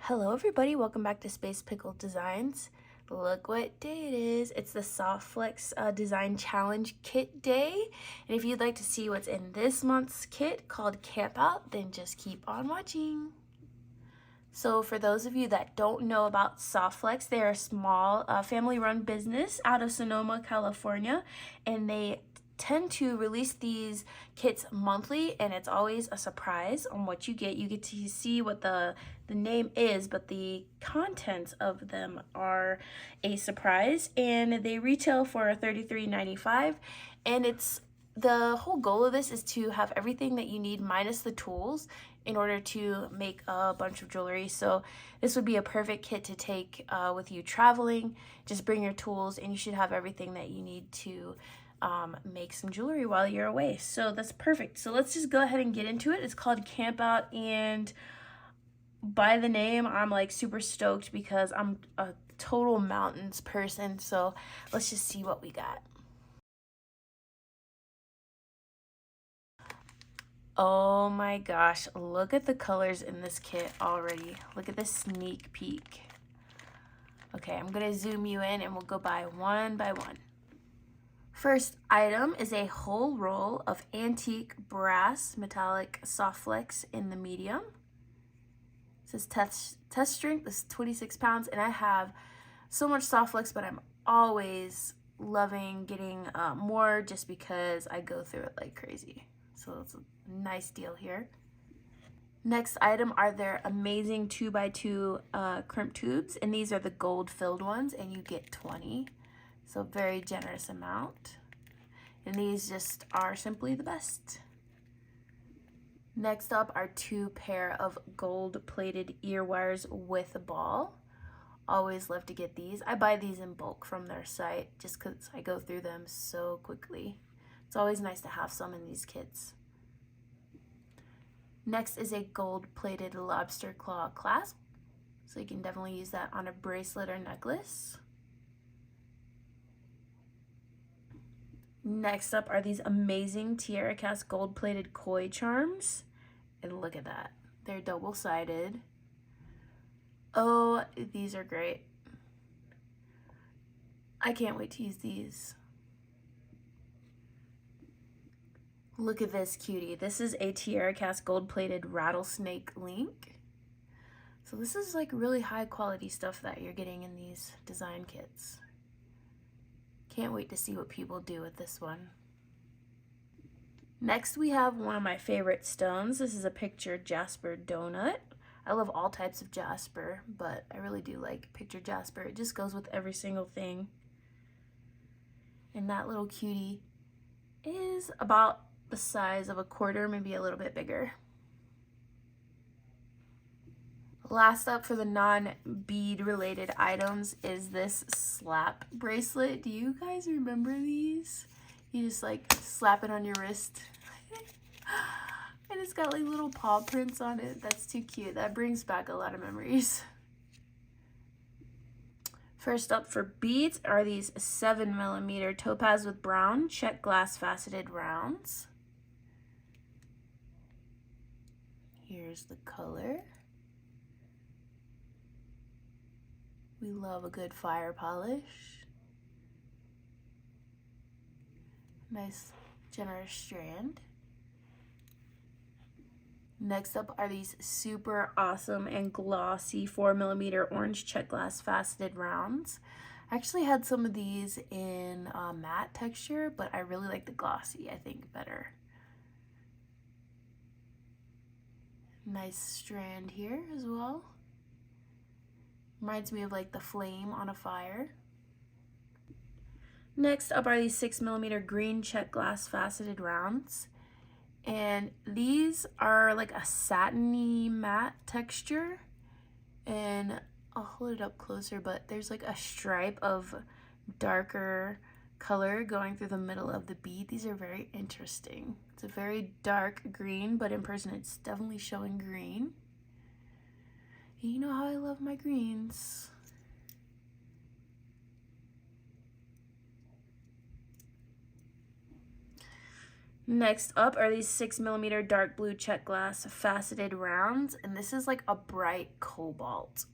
Hello everybody, welcome back to Space Pickle Designs. Look what day it is. It's the Soft Flex Design Challenge Kit Day. And if you'd like to see what's in this month's kit called Camp Out, then just keep on watching. So for those of you that don't know about Soft Flex, they're a small family-run business out of Sonoma, California, and they tend to release these kits monthly, and it's always a surprise on what you get. You get to see what the name is, but the contents of them are a surprise, and they retail for $33.95. And it's the whole goal of this is to have everything that you need minus the tools in order to make a bunch of jewelry. So this would be a perfect kit to take with you traveling. Just bring your tools and you should have everything that you need to make some jewelry while you're away. So that's perfect. So let's just go ahead and get into it. It's called Camp Out, and by the name I'm like super stoked because I'm a total mountains person. So let's just see what we got. Oh my gosh, look at the colors in this kit already. Look at this sneak peek. Okay, I'm gonna zoom you in and we'll go by one. First item is a whole roll of antique brass metallic soft flex in the medium. It says test strength is 26 pounds, and I have so much soft flex, but I'm always loving getting more just because I go through it like crazy. So it's a nice deal here. Next item are their amazing 2x2 crimp tubes, and these are the gold filled ones, and you get 20. So very generous amount. And these just are simply the best. Next up are 2 pair of gold plated ear wires with a ball. Always love to get these. I buy these in bulk from their site just because I go through them so quickly. It's always nice to have some in these kits. Next is a gold plated lobster claw clasp. So you can definitely use that on a bracelet or necklace. Next up are these amazing tiara cast gold plated koi charms. And look at that. They're double-sided. Oh, these are great. I can't wait to use these. Look at this cutie. This is a tiara cast gold plated rattlesnake link. So this is like really high quality stuff that you're getting in these design kits. Can't wait to see what people do with this one. Next we have one of my favorite stones. This is a pictured jasper donut. I love all types of jasper, but I really do like pictured jasper. It just goes with every single thing. And that little cutie is about the size of a quarter, maybe a little bit bigger. Last up for the non-bead related items is this slap bracelet. Do you guys remember these? You just like slap it on your wrist. And it's got like little paw prints on it. That's too cute. That brings back a lot of memories. First up for beads are these 7mm topaz with brown check glass faceted rounds. Here's the color. We love a good fire polish. Nice generous strand. Next up are these super awesome and glossy 4mm orange check glass faceted rounds. I actually had some of these in matte texture, but I really like the glossy, I think, better. Nice strand here as well. Reminds me of like the flame on a fire. Next up are these 6mm green check glass faceted rounds. And these are like a satiny matte texture. And I'll hold it up closer, but there's like a stripe of darker color going through the middle of the bead. These are very interesting. It's a very dark green, but in person it's definitely showing green. You know how I love my greens. Next up are these 6mm dark blue check glass faceted rounds, and this is like a bright cobalt.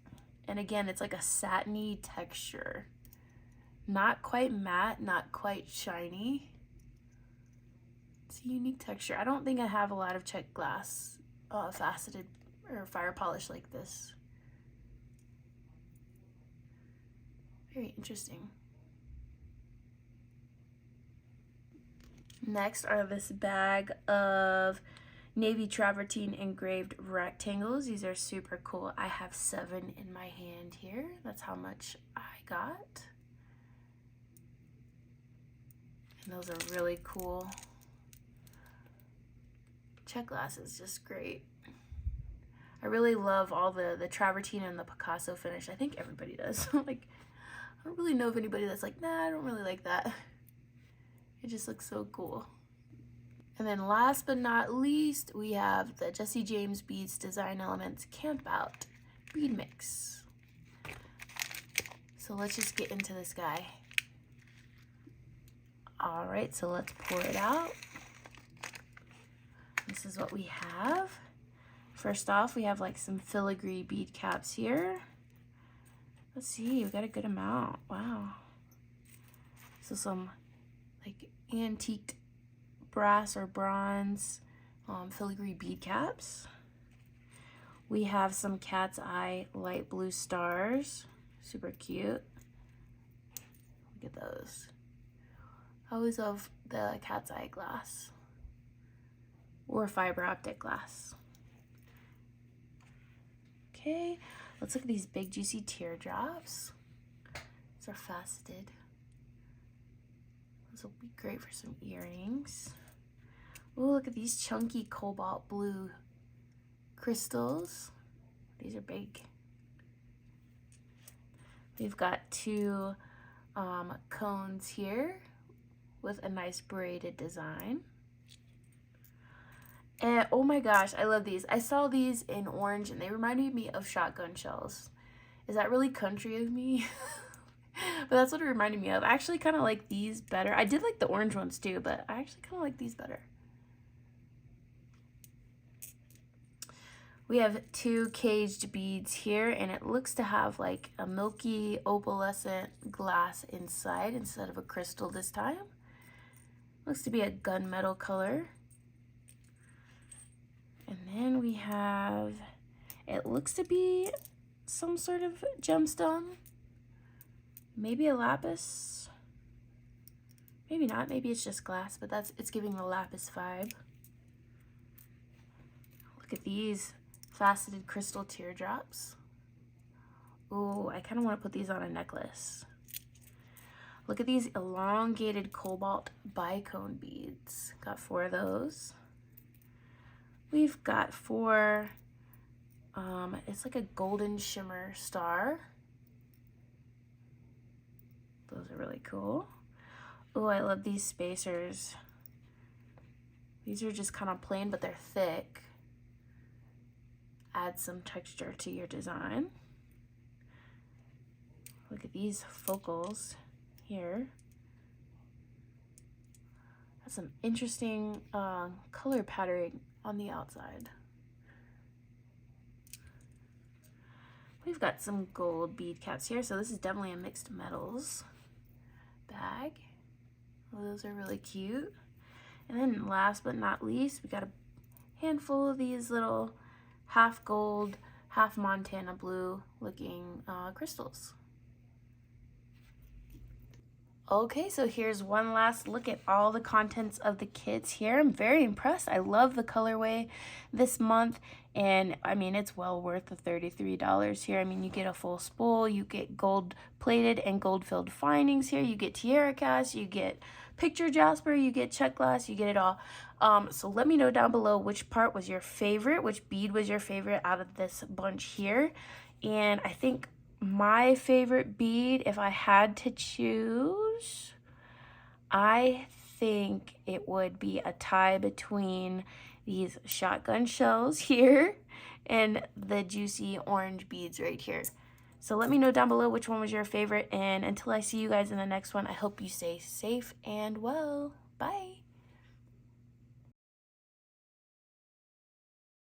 And again, it's like a satiny texture. Not quite matte, not quite shiny. It's a unique texture. I don't think I have a lot of check glass faceted or fire polish like this. Very interesting. Next are this bag of navy travertine engraved rectangles. These are super cool. I have 7 in my hand here. That's how much I got. And those are really cool. Check glass is just great. I really love all the travertine and the Picasso finish. I think everybody does. Like, I don't really know of anybody that's like, nah, I don't really like that. It just looks so cool. And then last but not least, we have the Jesse James Beads Design Elements Camp Out Bead Mix. So let's just get into this guy. All right, so let's pour it out. This is what we have. First off, we have like some filigree bead caps here. Let's see, we got a good amount. Wow. So some like antiqued brass or bronze filigree bead caps. We have some cat's eye light blue stars. Super cute. Look at those. I always love the cat's eye glass or fiber optic glass. Okay, let's look at these big juicy teardrops. These are faceted. This will be great for some earrings. Oh, look at these chunky cobalt blue crystals. These are big. We've got 2 cones here with a nice braided design. And oh my gosh, I love these. I saw these in orange and they reminded me of shotgun shells. Is that really country of me? But that's what it reminded me of. I actually kind of like these better. I did like the orange ones too, but I actually kind of like these better. We have 2 caged beads here, and it looks to have like a milky opalescent glass inside instead of a crystal this time. Looks to be a gunmetal color. And then we have, it looks to be some sort of gemstone. Maybe a lapis. Maybe not, maybe it's just glass, but it's giving the lapis vibe. Look at these faceted crystal teardrops. Ooh, I kind of want to put these on a necklace. Look at these elongated cobalt bicone beads. Got 4 of those. We've got 4, it's like a golden shimmer star. Those are really cool. Oh, I love these spacers. These are just kind of plain, but they're thick. Add some texture to your design. Look at these focals here. That's some interesting color patterning on the outside. We've got some gold bead caps here, so this is definitely a mixed metals bag. Well, those are really cute. And then last but not least, we got a handful of these little half gold, half Montana blue looking crystals. Okay, so here's one last look at all the contents of the kits here. I'm very impressed. I love the colorway this month, and I mean, it's well worth the $33 here. I mean, you get a full spool, you get gold plated and gold filled findings here, you get tiara cast, you get picture jasper, you get check glass, you get it all. So let me know down below which part was your favorite, which bead was your favorite out of this bunch here. And I think my favorite bead, if I had to choose, I think it would be a tie between these shotgun shells here and the juicy orange beads right here. So let me know down below which one was your favorite, and until I see you guys in the next one, I hope you stay safe and well. Bye.